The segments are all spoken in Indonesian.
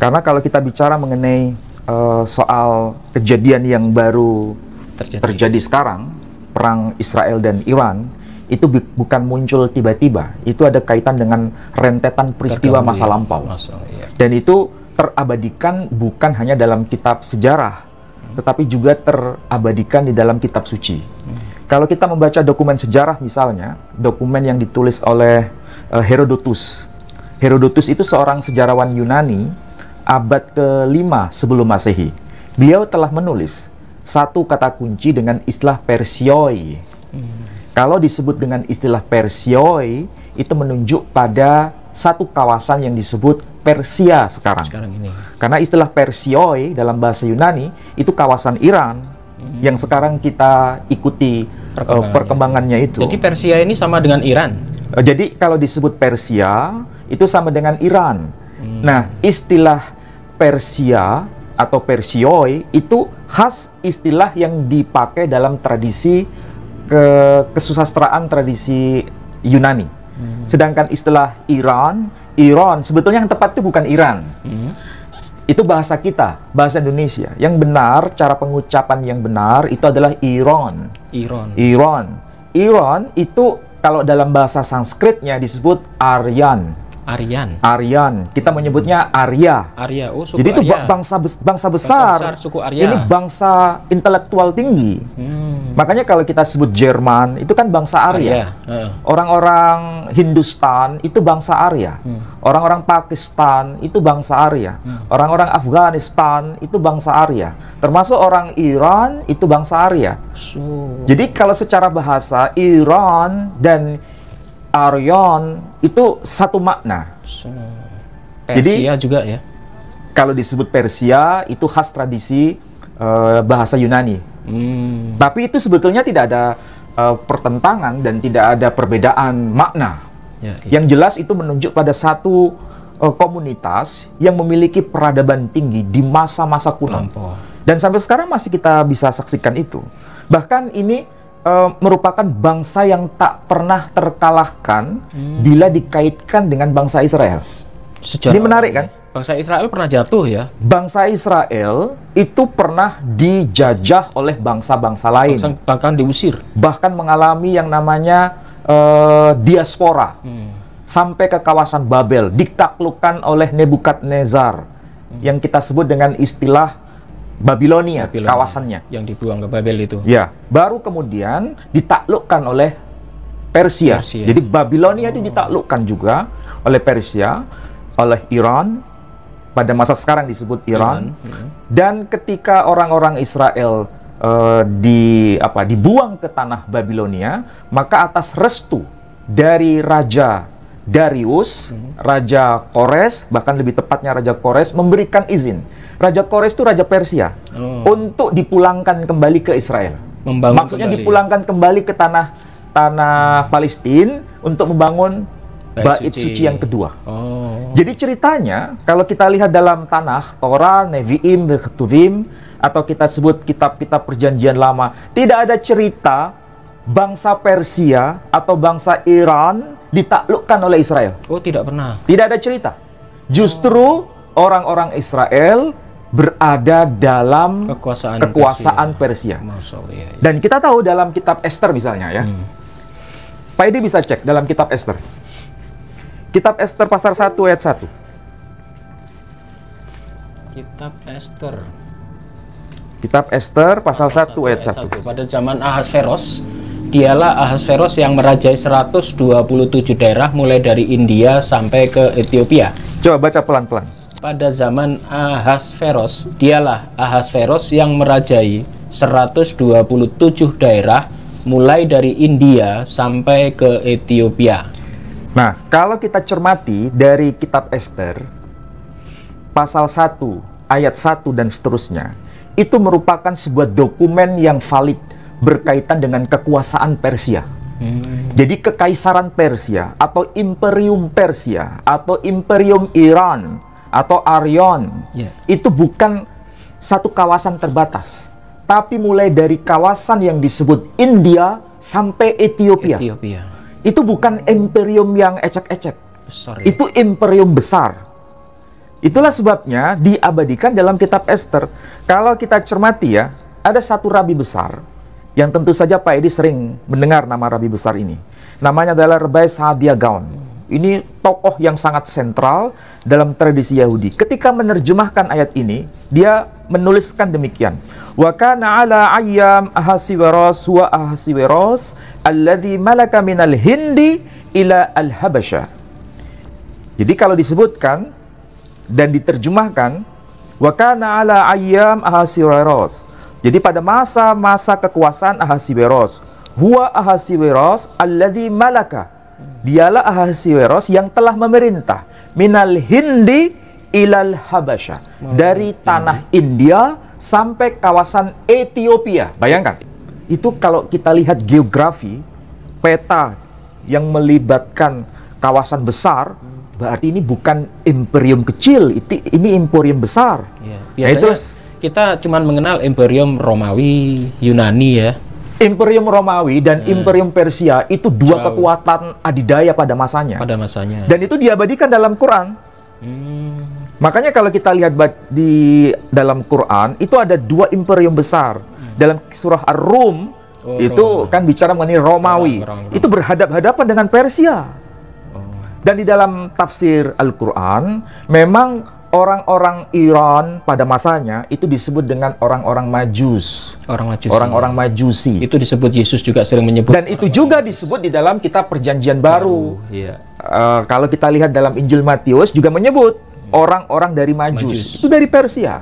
Karena kalau kita bicara mengenai soal kejadian yang baru terjadi sekarang, perang Israel dan Iran, itu bukan muncul tiba-tiba. Itu ada kaitan dengan rentetan peristiwa masa lampau. Dan itu terabadikan bukan hanya dalam kitab sejarah, tetapi juga terabadikan di dalam kitab suci. Kalau kita membaca dokumen sejarah misalnya, dokumen yang ditulis oleh Herodotus. Herodotus itu seorang sejarawan Yunani abad ke-5 sebelum Masehi. Beliau telah menulis satu kata kunci dengan istilah Persioi. Kalau disebut dengan istilah Persioi, itu menunjuk pada satu kawasan yang disebut Persia sekarang ini. Karena istilah Persioi dalam bahasa Yunani itu kawasan Iran yang sekarang kita ikuti perkembangannya itu. Jadi Persia ini sama dengan Iran? Jadi kalau disebut Persia itu sama dengan Iran. Nah, istilah Persia atau Persioi itu khas istilah yang dipakai dalam tradisi kesusastraan tradisi Yunani. Sedangkan istilah Iran sebetulnya yang tepat itu bukan Iran. Itu bahasa kita, bahasa Indonesia. Yang benar, cara pengucapan yang benar itu adalah Iran. Iran itu kalau dalam bahasa Sanskritnya disebut Aryan. Kita menyebutnya Arya. Oh, suku jadi itu Arya. bangsa besar. Suku Arya. Ini bangsa intelektual tinggi. Makanya kalau kita sebut Jerman itu kan bangsa Arya. Orang-orang Hindustan itu bangsa Arya. Orang-orang Pakistan itu bangsa Arya. Orang-orang Afghanistan itu bangsa Arya. Termasuk orang Iran itu bangsa Arya. Jadi kalau secara bahasa Iran dan Aryan itu satu makna. Persia jadi juga ya. Kalau disebut Persia itu khas tradisi bahasa Yunani. Tapi itu sebetulnya tidak ada pertentangan dan tidak ada perbedaan makna. Yang jelas itu menunjuk pada satu komunitas yang memiliki peradaban tinggi di masa-masa kuno. Dan sampai sekarang masih kita bisa saksikan itu. Bahkan ini merupakan bangsa yang tak pernah terkalahkan bila dikaitkan dengan bangsa Israel. Ini menarik kan? Bangsa Israel pernah jatuh ya? Bangsa Israel itu pernah dijajah oleh bangsa-bangsa lain. Bahkan diusir. Bahkan mengalami yang namanya diaspora. Sampai ke kawasan Babel, ditaklukkan oleh Nebukadnezar. Yang kita sebut dengan istilah Babilonia, kawasannya yang dibuang ke Babel itu. Ya, baru kemudian ditaklukkan oleh Persia. Jadi Babilonia itu ditaklukkan juga oleh Persia, oleh Iran. Pada masa sekarang disebut Iran. Dan ketika orang-orang Israel dibuang ke tanah Babilonia, maka atas restu dari Raja Darius, Raja Kores, bahkan lebih tepatnya Raja Kores memberikan izin. Raja Kores itu Raja Persia untuk dipulangkan kembali ke Israel. Maksudnya dipulangkan kembali ke tanah Palestina untuk membangun Bait Suci yang kedua. Jadi ceritanya kalau kita lihat dalam tanah Torah, Nevi'im, Ketuvim, atau kita sebut kitab-kitab Perjanjian Lama, tidak ada cerita bangsa Persia atau bangsa Iran ditaklukkan oleh Israel. Oh, tidak pernah. Tidak ada cerita. Justru orang-orang Israel berada dalam kekuasaan Persia. Dan kita tahu dalam kitab Esther misalnya ya. Pak Edi bisa cek dalam kitab Esther. Kitab Esther pasal 1 ayat 1. Kitab Esther. Kitab Esther pasal 1 ayat 1. Pada zaman Ahasveros, dialah Ahasveros yang merajai 127 daerah mulai dari India sampai ke Ethiopia. Coba baca pelan-pelan. Pada zaman Ahasveros, dialah Ahasveros yang merajai 127 daerah mulai dari India sampai ke Ethiopia. Nah, kalau kita cermati dari kitab Esther pasal 1 ayat 1 dan seterusnya, itu merupakan sebuah dokumen yang valid berkaitan dengan kekuasaan Persia. Jadi kekaisaran Persia atau Imperium Persia atau Imperium Iran atau Aryan itu bukan satu kawasan terbatas, tapi mulai dari kawasan yang disebut India sampai Ethiopia. Itu bukan imperium yang ecek-ecek. Itu imperium besar Itulah sebabnya diabadikan dalam kitab Ester. Kalau kita cermati ya, ada satu rabi besar yang tentu saja Pak Edi sering mendengar nama rabi besar ini. Namanya adalah Rabbi Saadia Gaon. Ini tokoh yang sangat sentral dalam tradisi Yahudi. Ketika menerjemahkan ayat ini, dia menuliskan demikian. Wa kana ala ayyam Ahasiweros wa Ahasiweros alladhi malaka minal Hindi ila al-Habasha. Jadi kalau disebutkan dan diterjemahkan wa kana ala ayyam Ahasiweros. Jadi pada masa-masa kekuasaan Ahasiweros, huwa Ahasiweros alladhi malaka. Dialah Ahasiweros yang telah memerintah minal Hindi ilal Habasha, dari tanah India sampai kawasan Ethiopia. Bayangkan, itu kalau kita lihat geografi peta yang melibatkan kawasan besar, berarti ini bukan imperium kecil, ini imperium besar. Ya, biasanya kita cuma mengenal imperium Romawi, Yunani ya. Imperium Romawi dan Imperium Persia itu dua kekuatan adidaya pada masanya. Dan itu diabadikan dalam Quran. Makanya kalau kita lihat di dalam Quran, itu ada dua imperium besar. Dalam surah Ar-Rum, itu kan bicara mengenai Romawi. Itu berhadap-hadapan dengan Persia. Dan di dalam tafsir Al-Quran, memang orang-orang Iran pada masanya itu disebut dengan orang-orang Majus. Orang-orang Majusi. Itu disebut, Yesus juga sering menyebut. Dan itu juga disebut di dalam kitab Perjanjian Baru. Kalau kita lihat dalam Injil Matius juga menyebut orang-orang dari Majus. Itu dari Persia.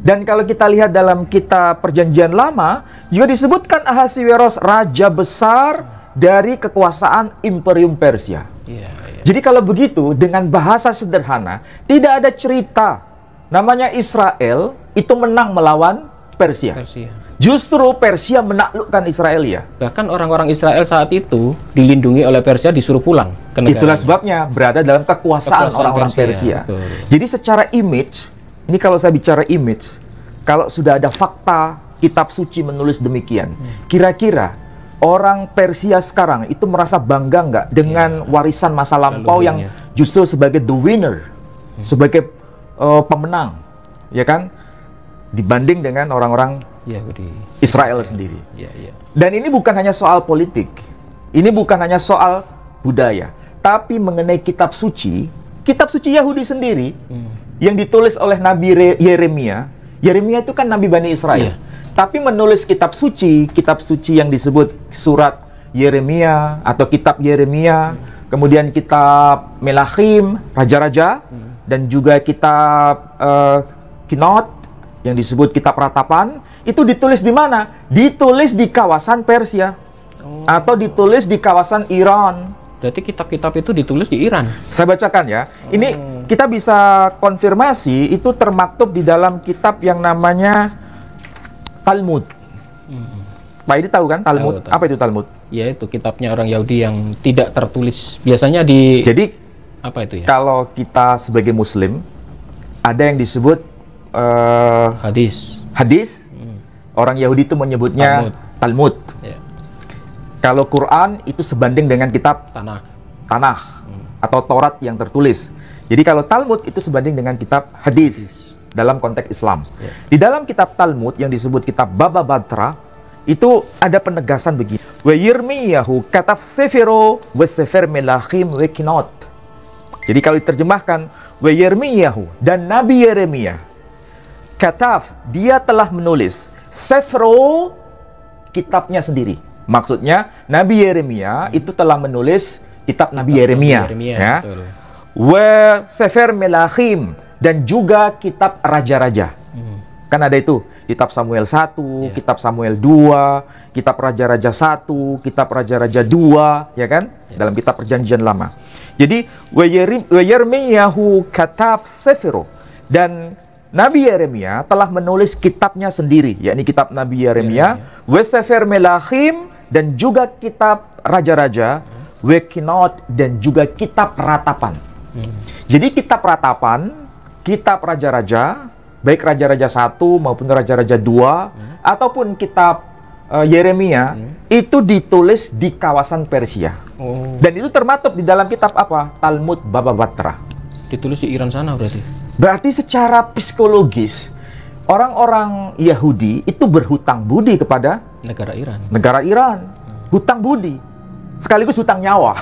Dan kalau kita lihat dalam kitab Perjanjian Lama juga disebutkan Ahasiweros, raja besar dari kekuasaan Imperium Persia. Jadi kalau begitu, dengan bahasa sederhana, tidak ada cerita namanya Israel itu menang melawan Persia. Justru Persia menaklukkan Israel ya. Bahkan orang-orang Israel saat itu dilindungi oleh Persia, disuruh pulang ke negaranya. Itulah sebabnya berada dalam kekuasaan orang-orang Persia. Jadi secara image, ini kalau saya bicara image, kalau sudah ada fakta, kitab suci menulis demikian, kira-kira orang Persia sekarang itu merasa bangga nggak dengan warisan masa lampau yang justru sebagai the winner, sebagai pemenang, ya kan, dibanding dengan orang-orang Yahudi Israel sendiri. Dan ini bukan hanya soal politik, ini bukan hanya soal budaya, tapi mengenai kitab suci Yahudi sendiri yang ditulis oleh Nabi Yeremia. Yeremia itu kan Nabi Bani Israel. Tapi menulis kitab suci yang disebut surat Yeremia atau kitab Yeremia, kemudian kitab Melachim, Raja-Raja, dan juga kitab Kinot yang disebut kitab Ratapan, itu ditulis di mana? Ditulis di kawasan Persia atau ditulis di kawasan Iran. Berarti kitab-kitab itu ditulis di Iran. Saya bacakan ya. Ini kita bisa konfirmasi, itu termaktub di dalam kitab yang namanya Talmud. Pak Edi tahu kan Talmud? Tahu. Apa itu Talmud? Ya, itu kitabnya orang Yahudi yang tidak tertulis. Biasanya di... Jadi, apa itu ya? Kalau kita sebagai Muslim, ada yang disebut hadis. Orang Yahudi itu menyebutnya Talmud. Kalau Quran itu sebanding dengan kitab Tanakh atau Taurat yang tertulis. Jadi kalau Talmud itu sebanding dengan kitab hadis. Dalam konteks Islam. Di dalam kitab Talmud yang disebut kitab Baba Batra, itu ada penegasan begini. Wa Yirmiyahu kataf sefero wa sefer melachim wa kinot. Jadi kalau diterjemahkan, wa Yirmiyahu, dan Nabi Yeremia, kataf, dia telah menulis sefero, kitabnya sendiri. Maksudnya Nabi Yeremia itu telah menulis kitab Nabi Yeremia. Ya. Wa sefer melachim, dan juga kitab Raja-Raja. Kan ada itu, kitab Samuel 1, kitab Samuel 2, kitab Raja-Raja 1, kitab Raja-Raja 2, ya kan? Dalam kitab Perjanjian Lama. Jadi, wa Yermiyahu kataf sefero, dan Nabi Yeremia telah menulis kitabnya sendiri, yakni kitab Nabi Yeremia, wa sefer melachim, dan juga kitab Raja-Raja, wa kinot, dan juga kitab Ratapan. Jadi kitab Ratapan, kitab Raja-Raja, baik Raja-Raja 1 maupun Raja-Raja 2, ataupun kitab Yeremia, itu ditulis di kawasan Persia. Dan itu termaktub di dalam kitab apa? Talmud Baba Batra. Ditulis di Iran sana berarti? Berarti secara psikologis orang-orang Yahudi itu berhutang budi kepada negara Iran. Negara Iran. Hutang budi. Sekaligus hutang nyawa.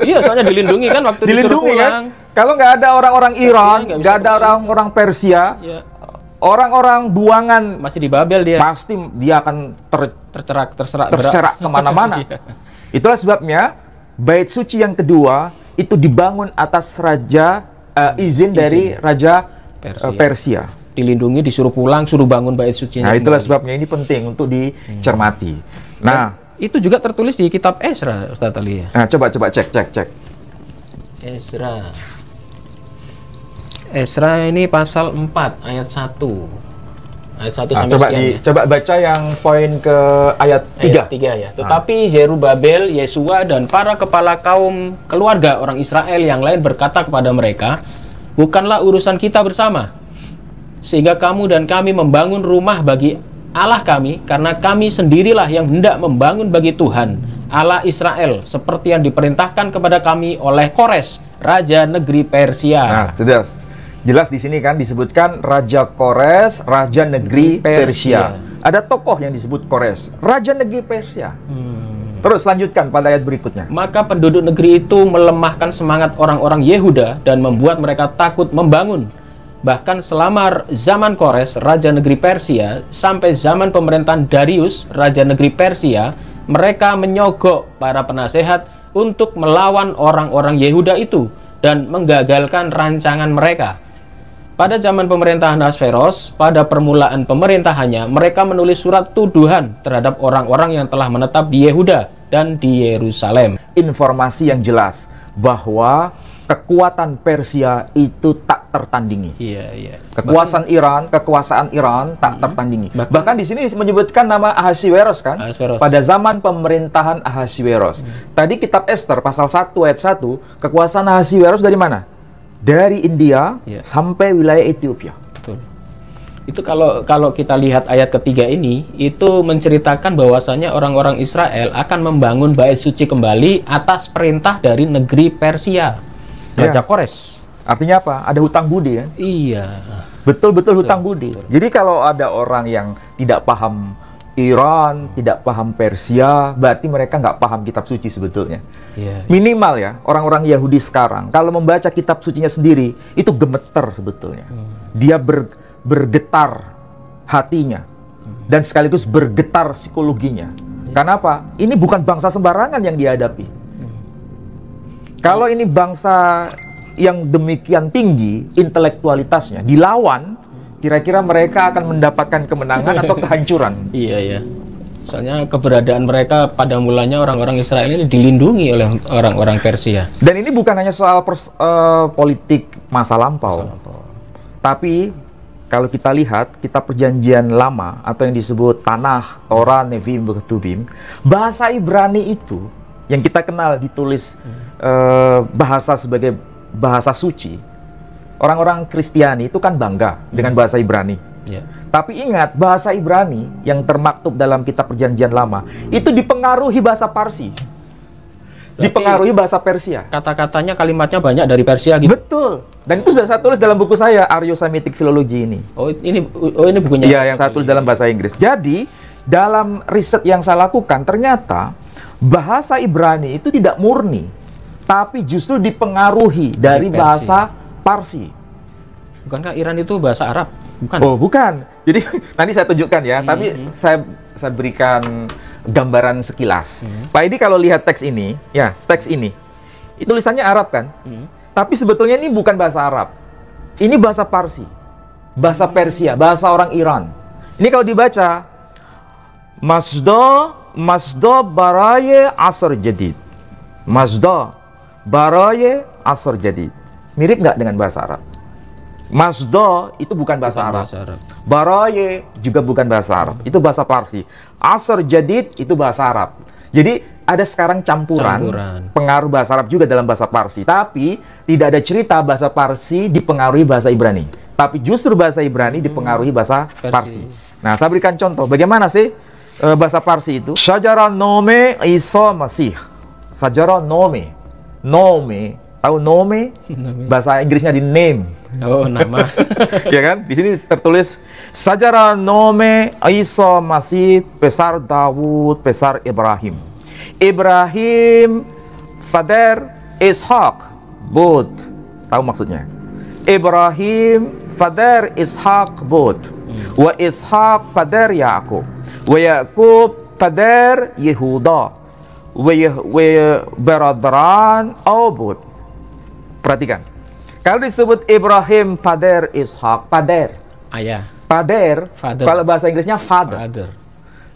Iya, soalnya dilindungi kan waktu Dilindungi disuruh pulang. kan? Kalau nggak ada orang-orang Iran, Iya, nggak ada orang-orang Persia, Ya, orang-orang buangan masih di Babel dia. pasti dia akan terserak kemana-mana. Iya. Itulah sebabnya bait suci yang kedua itu dibangun atas izin dari Raja Persia. Dilindungi, disuruh pulang, suruh bangun bait suci. Nah, itulah sebabnya ini penting untuk dicermati. Nah, itu juga tertulis di kitab Ezra, Ustaz Ali. Nah, coba cek. Ezra ini pasal 4 ayat 1. Ayat 1 sampai sekian ya. Coba baca yang poin ke ayat 3. Ayat 3 ya. Tetapi Zerubabel, Yesua dan para kepala kaum keluarga orang Israel yang lain berkata kepada mereka, "Bukanlah urusan kita bersama, sehingga kamu dan kami membangun rumah bagi Allah kami, karena kami sendirilah yang hendak membangun bagi Tuhan, Allah Israel, seperti yang diperintahkan kepada kami oleh Kores, Raja Negeri Persia." Nah, sudah jelas di sini kan disebutkan Raja Kores, Raja Negeri Persia. Ada tokoh yang disebut Kores, Raja Negeri Persia. Terus lanjutkan pada ayat berikutnya. Maka penduduk negeri itu melemahkan semangat orang-orang Yehuda dan membuat mereka takut membangun. Bahkan selama zaman Kores, Raja Negeri Persia, sampai zaman pemerintahan Darius, Raja Negeri Persia, mereka menyogok para penasehat untuk melawan orang-orang Yehuda itu dan menggagalkan rancangan mereka. Pada zaman pemerintahan Ahasveros, pada permulaan pemerintahannya, mereka menulis surat tuduhan terhadap orang-orang yang telah menetap di Yehuda dan di Yerusalem. Informasi yang jelas bahwa kekuatan Persia itu tak tertandingi. Iya. Kekuasaan Iran tak tertandingi. Bahkan di sini menyebutkan nama Ahasveros kan? Ahasveros. Pada zaman pemerintahan Ahasveros. Tadi kitab Ester pasal 1 ayat 1, kekuasaan Ahasveros dari mana? Dari India sampai wilayah Ethiopia. Betul. Itu kalau kita lihat ayat ketiga ini, itu menceritakan bahwasanya orang-orang Israel akan membangun bait suci kembali atas perintah dari negeri Persia. Raja Kores. Artinya apa? Ada hutang budi kan? Iya. Betul-betul hutang budi. Jadi kalau ada orang yang tidak paham Iran, tidak paham Persia, berarti mereka nggak paham kitab suci sebetulnya. Iya. Minimal ya, orang-orang Yahudi sekarang, kalau membaca kitab sucinya sendiri, itu gemeter sebetulnya. Dia bergetar hatinya, dan sekaligus bergetar psikologinya. Karena apa? Ini bukan bangsa sembarangan yang dihadapi. Kalau ini bangsa yang demikian tinggi intelektualitasnya dilawan, kira-kira mereka akan mendapatkan kemenangan atau kehancuran? Iya. Soalnya keberadaan mereka pada mulanya orang-orang Israel ini dilindungi oleh orang-orang Persia. Dan ini bukan hanya soal politik masa lampau. Tapi kalau kita lihat kitab perjanjian lama atau yang disebut Tanakh, Torah, Nevi'im, Ketubim, bahasa Ibrani itu yang kita kenal ditulis bahasa sebagai bahasa suci. Orang-orang Kristiani itu kan bangga dengan bahasa Ibrani. Tapi ingat, bahasa Ibrani yang termaktub dalam kitab perjanjian lama itu dipengaruhi bahasa Parsi. Dipengaruhi bahasa Persia. Kata-katanya, kalimatnya banyak dari Persia gitu. Betul. Dan itu sudah saya tulis dalam buku saya, Aryo-Semitic Philology ini. Oh, ini bukunya. Iya, yang saya tulis dalam bahasa Inggris. Jadi, dalam riset yang saya lakukan, ternyata bahasa Ibrani itu tidak murni, tapi justru dipengaruhi dari bahasa Parsi. Bukankah Iran itu bahasa Arab? Bukan. Oh, bukan. Jadi nanti saya tunjukkan ya, tapi saya berikan gambaran sekilas. Pak Edi kalau lihat teks ini, ya, teks ini. Itu tulisannya Arab kan? Tapi sebetulnya ini bukan bahasa Arab. Ini bahasa Parsi. Bahasa Persia, bahasa orang Iran. Ini kalau dibaca Masdo baraye asar jadid. Masdo baraye asar jadid. Mirip nggak dengan bahasa Arab? Masdo itu bukan bahasa Arab. Baraye juga bukan bahasa Arab. Itu bahasa Parsi. Asar jadid itu bahasa Arab. Jadi ada sekarang campuran pengaruh bahasa Arab juga dalam bahasa Parsi. Tapi tidak ada cerita bahasa Parsi dipengaruhi bahasa Ibrani. Tapi justru bahasa Ibrani dipengaruhi bahasa Parsi. Nah, saya berikan contoh. Bagaimana sih bahasa Parsi itu? Sajara nome Isa Masih. Sajara nome. Nome. Tahu nome? Bahasa Inggrisnya di name. Oh, nama. Ya kan? Di sini tertulis Sajara nome Isa Masih Pesar Dawud Pesar Ibrahim. Ibrahim Father Ishak Bud. Tahu maksudnya? Ibrahim Father Ishak Bud. Wa Ishak Father Yakub. Wa Yakub Father Yehuda. Wa beradran Abud. Perhatikan. Kalau disebut Ibrahim Father Ishak, Father. Ayah. Father. Kalau bahasa Inggrisnya father.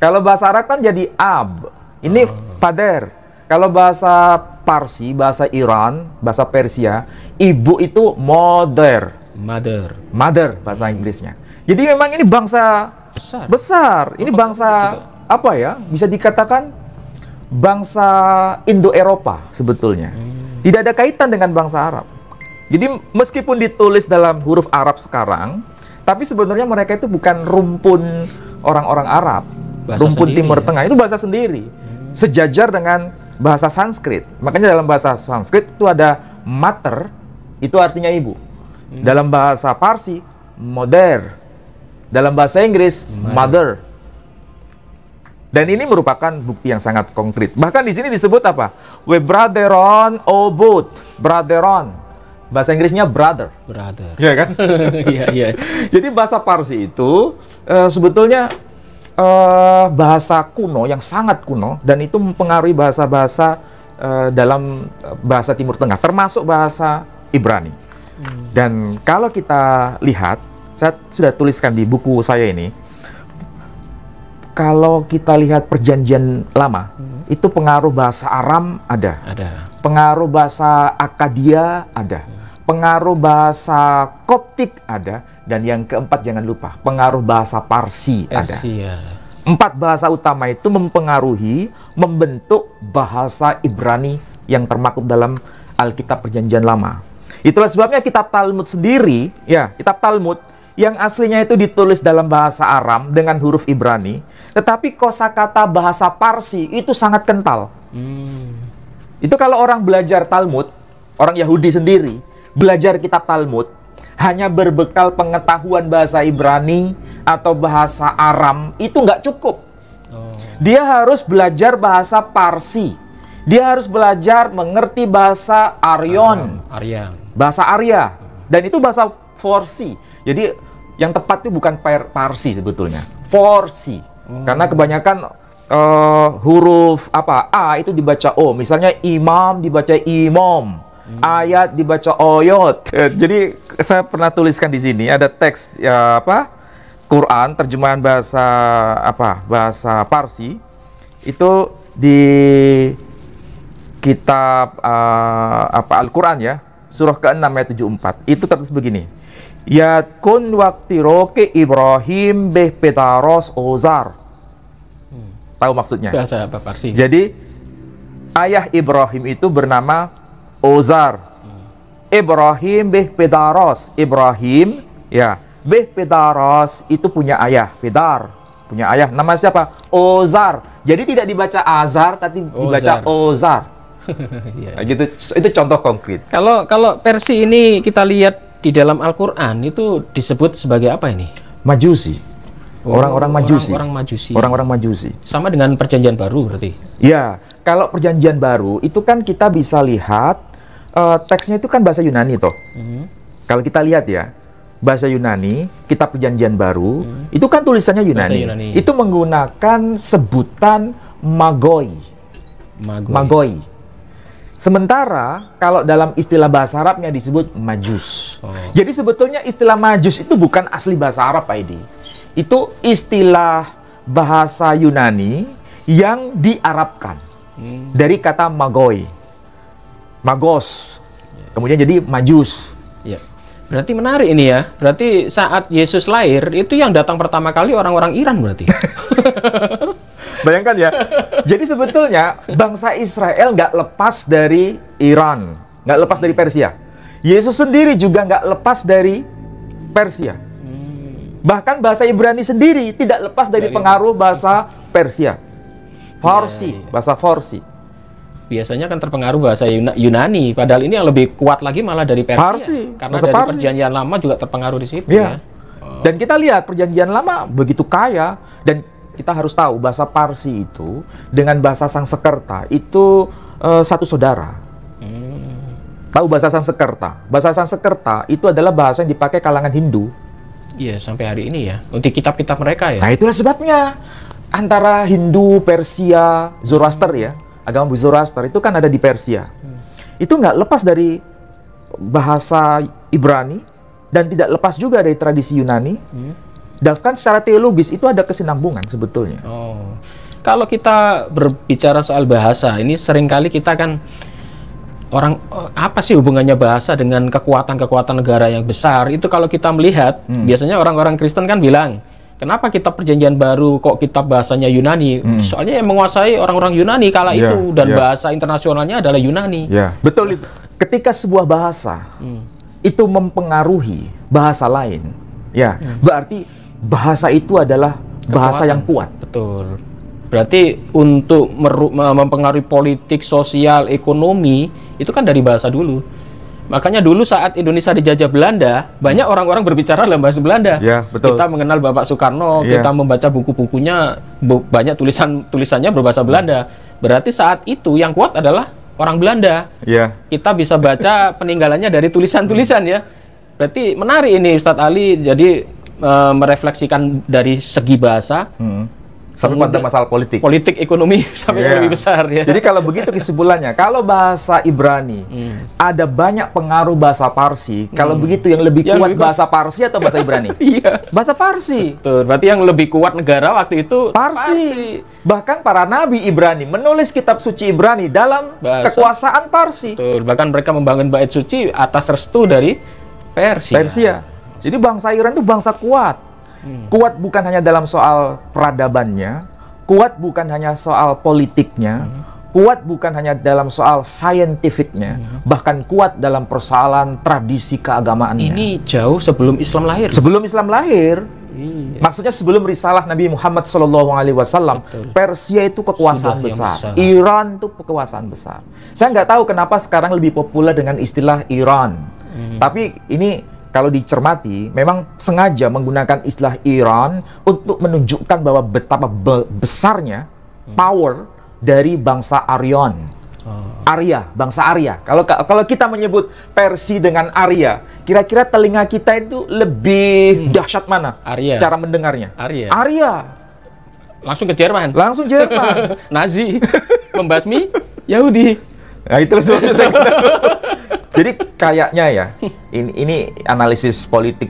Kalau bahasa Arab kan jadi ab. Ini father. Kalau bahasa Parsi, bahasa Iran, bahasa Persia, ibu itu mother. Mother bahasa Inggrisnya. Jadi memang ini bangsa besar. Ini bangsa apa ya? Bisa dikatakan bangsa Indo-Eropa sebetulnya. Tidak ada kaitan dengan bangsa Arab. Jadi meskipun ditulis dalam huruf Arab sekarang, tapi sebenarnya mereka itu bukan rumpun orang-orang Arab. Rumpun Timur Tengah itu bahasa sendiri. Sejajar dengan bahasa Sanskrit. Makanya dalam bahasa Sanskrit itu ada mater, itu artinya ibu. Dalam bahasa Parsi, mother. Dalam bahasa Inggris, mother. Dan ini merupakan bukti yang sangat konkret. Bahkan di sini disebut apa? We bratheron obut. Bratheron. Bahasa Inggrisnya brother. Iya kan? Iya. Jadi bahasa Parsi itu sebetulnya bahasa kuno yang sangat kuno, dan itu mempengaruhi bahasa-bahasa dalam bahasa Timur Tengah, termasuk bahasa Ibrani. Dan kalau kita lihat, saya sudah tuliskan di buku saya ini, kalau kita lihat Perjanjian Lama, itu pengaruh bahasa Aram ada. Pengaruh bahasa Akadia ada. Pengaruh bahasa Koptik ada. Dan yang keempat jangan lupa, pengaruh bahasa Parsi ada. 4 bahasa utama itu mempengaruhi, membentuk bahasa Ibrani yang termaktub dalam Alkitab Perjanjian Lama. Itulah sebabnya kitab Talmud sendiri, ya, kitab Talmud yang aslinya itu ditulis dalam bahasa Aram dengan huruf Ibrani, tetapi kosakata bahasa Parsi itu sangat kental. Itu kalau orang belajar Talmud, orang Yahudi sendiri belajar kitab Talmud hanya berbekal pengetahuan bahasa Ibrani atau bahasa Aram, itu nggak cukup. Dia harus belajar bahasa Parsi. Dia harus belajar mengerti bahasa Aryan. Bahasa Arya. Dan itu bahasa Farsi. Jadi yang tepat itu bukan Parsi sebetulnya, Farsi. Karena kebanyakan huruf apa A itu dibaca O. Misalnya imam dibaca imam. Ayat dibaca oyot. Jadi saya pernah tuliskan di sini ada teks Quran terjemahan bahasa bahasa Parsi itu di kitab Al-Quran ya, surah ke-6 ayat 74. Itu tertulis begini. Ya kun wakti roke Ibrahim beh petaros ozar. Tahu maksudnya? Bahasa apa Parsi? Jadi ayah Ibrahim itu bernama Ozar. Ibrahim beh pedaros. Ibrahim ya beh pedaros itu punya ayah, Pedar punya ayah. Nama siapa? Ozar. Jadi tidak dibaca Azar tapi dibaca Ozar. Nah, gitu. Itu contoh konkret. Kalau versi ini kita lihat di dalam Al-Qur'an itu disebut sebagai apa ini? Majusi. Orang-orang Majusi. Orang-orang Majusi. Sama dengan Perjanjian Baru berarti. Ya, kalau Perjanjian Baru itu kan kita bisa lihat teksnya itu kan bahasa Yunani toh. Kalau kita lihat ya, bahasa Yunani, kitab Perjanjian Baru, itu kan tulisannya Yunani. Itu menggunakan sebutan magoi. Sementara kalau dalam istilah bahasa Arabnya disebut majus. Jadi sebetulnya istilah majus itu bukan asli bahasa Arab, Pak Edi. Itu istilah bahasa Yunani yang diarabkan dari kata magoi. Magos, kemudian jadi majus. Ya. Berarti menarik ini ya. Berarti saat Yesus lahir itu yang datang pertama kali orang-orang Iran berarti. Bayangkan ya. Jadi sebetulnya bangsa Israel nggak lepas dari Iran, nggak lepas dari Persia. Yesus sendiri juga nggak lepas dari Persia. Bahkan bahasa Ibrani sendiri tidak lepas dari pengaruh bahasa Persia. Farsi, bahasa Farsi. biasanya kan terpengaruh bahasa Yunani, padahal ini yang lebih kuat lagi malah dari Persia. Parsi, Karena bahasa dari Parsi. perjanjian lama juga terpengaruh di situ Iya. ya. Dan kita lihat perjanjian lama begitu kaya, dan kita harus tahu bahasa Parsi itu dengan bahasa Sangsekerta itu satu saudara. Tahu bahasa Sangsekerta? Bahasa Sangsekerta itu adalah bahasa yang dipakai kalangan Hindu. Iya, sampai hari ini ya. Untuk kitab-kitab mereka ya. Nah, itulah sebabnya antara Hindu, Persia, Zoroaster ya, agama Zoroaster itu kan ada di Persia. Itu nggak lepas dari bahasa Ibrani dan tidak lepas juga dari tradisi Yunani. Dan kan secara teologis itu ada kesinambungan sebetulnya. Oh. Kalau kita berbicara soal bahasa, ini seringkali kita kan apa sih hubungannya bahasa dengan kekuatan-kekuatan negara yang besar? Itu kalau kita melihat, biasanya orang-orang Kristen kan bilang, kenapa kitab perjanjian baru kok kitab bahasanya Yunani? Soalnya yang menguasai orang-orang Yunani kala itu, dan bahasa internasionalnya adalah Yunani. Ya, betul itu. Ketika sebuah bahasa itu mempengaruhi bahasa lain, ya, berarti bahasa itu adalah bahasa yang kuat. Betul. Berarti untuk mempengaruhi politik, sosial, ekonomi, itu kan dari bahasa dulu. Makanya dulu saat Indonesia dijajah Belanda, banyak orang-orang berbicara dalam bahasa Belanda. Ya, betul. Kita mengenal Bapak Soekarno, kita membaca buku-bukunya, banyak tulisannya berbahasa Belanda. Berarti saat itu yang kuat adalah orang Belanda. Ya. Kita bisa baca peninggalannya dari tulisan-tulisan ya. Berarti menarik ini Ustadz Ali, jadi merefleksikan dari segi bahasa, sampai pada masalah politik ekonomi sampai yang lebih besar ya. Jadi kalau begitu kesimpulannya, kalau bahasa Ibrani ada banyak pengaruh bahasa Parsi, kalau begitu yang lebih kuat bahasa Parsi atau bahasa Ibrani? Iya, bahasa Parsi. Betul. Berarti yang lebih kuat negara waktu itu Parsi. Bahkan para nabi Ibrani menulis kitab suci Ibrani dalam kekuasaan Parsi. Betul. Bahkan mereka membangun bait suci atas restu dari Persia. Jadi bangsa Iran itu bangsa kuat. Kuat bukan hanya dalam soal peradabannya, kuat bukan hanya soal politiknya, kuat bukan hanya dalam soal saintifiknya, bahkan kuat dalam persoalan tradisi keagamaannya. Ini jauh sebelum Islam lahir. Sebelum Islam lahir, iya. Maksudnya sebelum risalah Nabi Muhammad SAW, Persia itu kekuasaan besar, Iran itu kekuasaan besar. Saya nggak tahu kenapa sekarang lebih populer dengan istilah Iran, tapi ini kalau dicermati, memang sengaja menggunakan istilah Iran untuk menunjukkan bahwa betapa besarnya power dari bangsa Aryan. Arya, bangsa Arya. Kalau kita menyebut Persia dengan Arya, kira-kira telinga kita itu lebih dahsyat mana? Arya. Cara mendengarnya? Arya. Langsung ke Jerman. Langsung Jerman. Nazi, membasmi Yahudi. Nah, itu sebabnya saya jadi kayaknya ya, ini analisis politik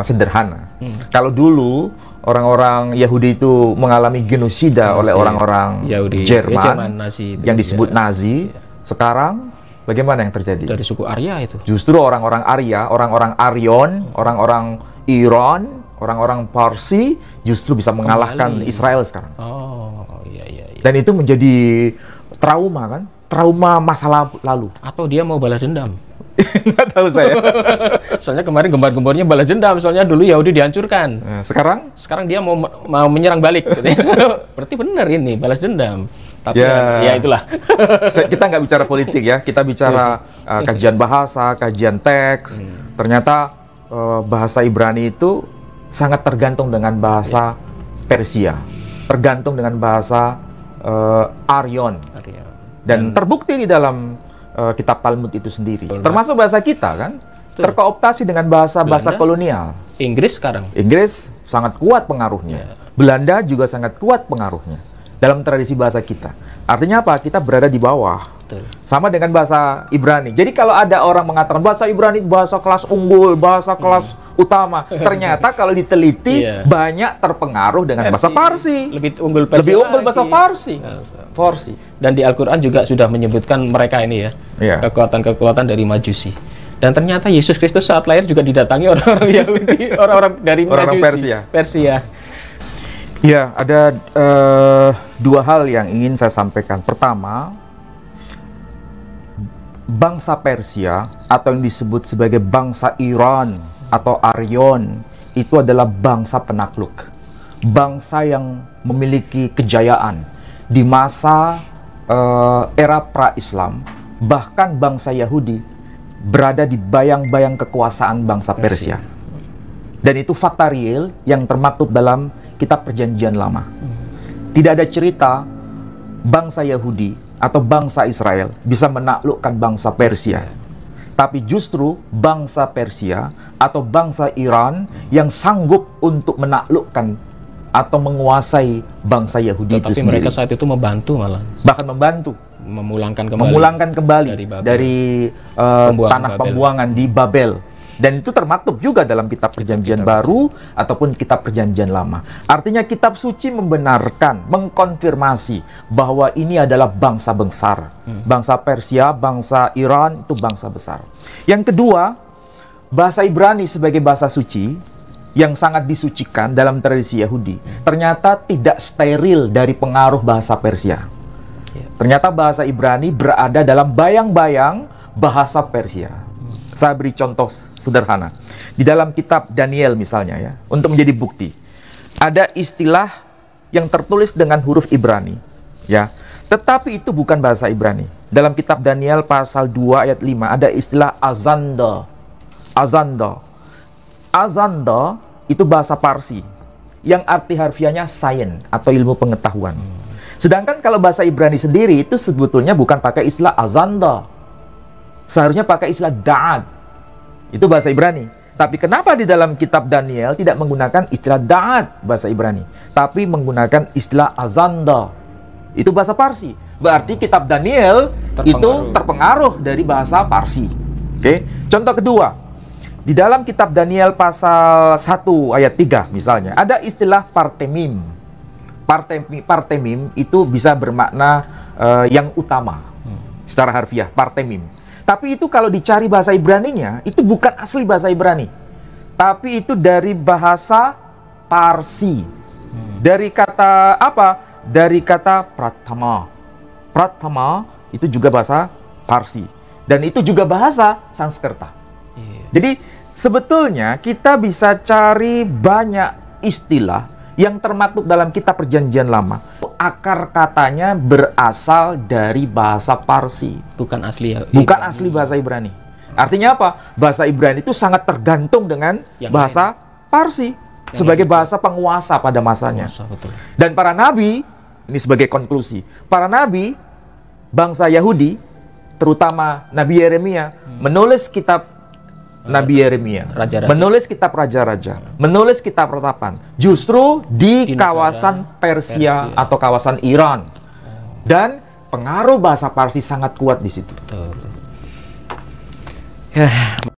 sederhana. Kalau dulu orang-orang Yahudi itu mengalami genosida oleh orang-orang Jerman Nazi yang disebut Nazi, sekarang bagaimana yang terjadi? Dari suku Arya itu. Justru orang-orang Arya, orang-orang Aryon, orang-orang Iran, orang-orang Parsi justru bisa mengalahkan Israel sekarang. Oh, iya. Dan itu menjadi trauma kan? Trauma masa lalu. Atau dia mau balas dendam? Nggak tahu saya. Soalnya kemarin gembar-gembornya balas dendam. Soalnya dulu Yahudi dihancurkan. Nah, sekarang dia mau menyerang balik. Berarti benar ini balas dendam. Tapi ya itulah. Kita nggak bicara politik ya. Kita bicara kajian bahasa, kajian teks. Ternyata bahasa Ibrani itu sangat tergantung dengan bahasa Persia. Tergantung dengan bahasa Aryon. Dan terbukti di dalam kitab Talmud itu sendiri. Termasuk bahasa kita kan, terkooptasi dengan bahasa kolonial. Inggris sekarang. Inggris sangat kuat pengaruhnya. Belanda juga sangat kuat pengaruhnya dalam tradisi bahasa kita. Artinya apa? Kita berada di bawah. Sama dengan bahasa Ibrani. Jadi kalau ada orang mengatakan bahasa Ibrani bahasa kelas unggul, bahasa kelas utama, ternyata kalau diteliti banyak terpengaruh dengan bahasa Parsi. Lebih unggul bahasa Parsi. Dan di Al-Quran juga sudah menyebutkan mereka ini ya, kekuatan-kekuatan dari Majusi. Dan ternyata Yesus Kristus saat lahir juga didatangi orang-orang Yahudi, orang-orang dari Majusi, Persia. Ya, ada dua hal yang ingin saya sampaikan. Pertama, bangsa Persia atau yang disebut sebagai bangsa Iran atau Aryon itu adalah bangsa penakluk, bangsa yang memiliki kejayaan di masa era pra-Islam, bahkan bangsa Yahudi berada di bayang-bayang kekuasaan bangsa Persia. Dan itu fakta real yang termaktub dalam kitab Perjanjian Lama. Tidak ada cerita bangsa Yahudi atau bangsa Israel bisa menaklukkan bangsa Persia. Tapi justru bangsa Persia atau bangsa Iran yang sanggup untuk menaklukkan atau menguasai bangsa Yahudi itu sendiri. Tapi mereka saat itu membantu malah. Bahkan membantu. Memulangkan kembali dari tanah pembuangan di Babel. Dan itu termaktub juga dalam kitab Perjanjian Baru ataupun kitab Perjanjian Lama. Artinya kitab suci membenarkan, mengkonfirmasi bahwa ini adalah bangsa besar. Bangsa Persia, bangsa Iran itu bangsa besar. Yang kedua, bahasa Ibrani sebagai bahasa suci yang sangat disucikan dalam tradisi Yahudi, ternyata tidak steril dari pengaruh bahasa Persia. Ternyata bahasa Ibrani berada dalam bayang-bayang bahasa Persia. Saya beri contoh sederhana. Di dalam kitab Daniel misalnya ya, untuk menjadi bukti. Ada istilah yang tertulis dengan huruf Ibrani, ya. Tetapi itu bukan bahasa Ibrani. Dalam kitab Daniel pasal 2 ayat 5 ada istilah azanda. Azanda. Azanda itu bahasa Parsi yang arti harfiahnya sains atau ilmu pengetahuan. Sedangkan kalau bahasa Ibrani sendiri itu sebetulnya bukan pakai istilah azanda. Seharusnya pakai istilah da'at. Itu bahasa Ibrani. Tapi kenapa di dalam kitab Daniel tidak menggunakan istilah da'at bahasa Ibrani, tapi menggunakan istilah azanda. Itu bahasa Parsi. Berarti kitab Daniel itu terpengaruh dari bahasa Parsi. Oke. Contoh kedua. Di dalam kitab Daniel pasal 1 ayat 3 misalnya, ada istilah partemim. Partemim itu bisa bermakna yang utama. Secara harfiah, partemim. Tapi itu kalau dicari bahasa Ibraninya, itu bukan asli bahasa Ibrani. Tapi itu dari bahasa Parsi. Dari kata apa? Dari kata pratama. Pratama itu juga bahasa Parsi. Dan itu juga bahasa Sanskerta. Jadi sebetulnya kita bisa cari banyak istilah yang termaktub dalam kitab Perjanjian Lama. Akar katanya berasal dari bahasa Parsi. Bukan asli ya. Bukan asli bahasa Ibrani. Artinya apa? Bahasa Ibrani itu sangat tergantung dengan bahasa Parsi sebagai bahasa penguasa pada masanya. Betul. Dan para nabi, ini sebagai konklusi, para nabi bangsa Yahudi, terutama Nabi Yeremia, menulis kitab Nabi Yeremia, menulis kitab Raja-Raja, menulis kitab Ratapan, justru di kawasan Persia atau kawasan Iran. Dan pengaruh bahasa Parsi sangat kuat di situ. Betul. Ya.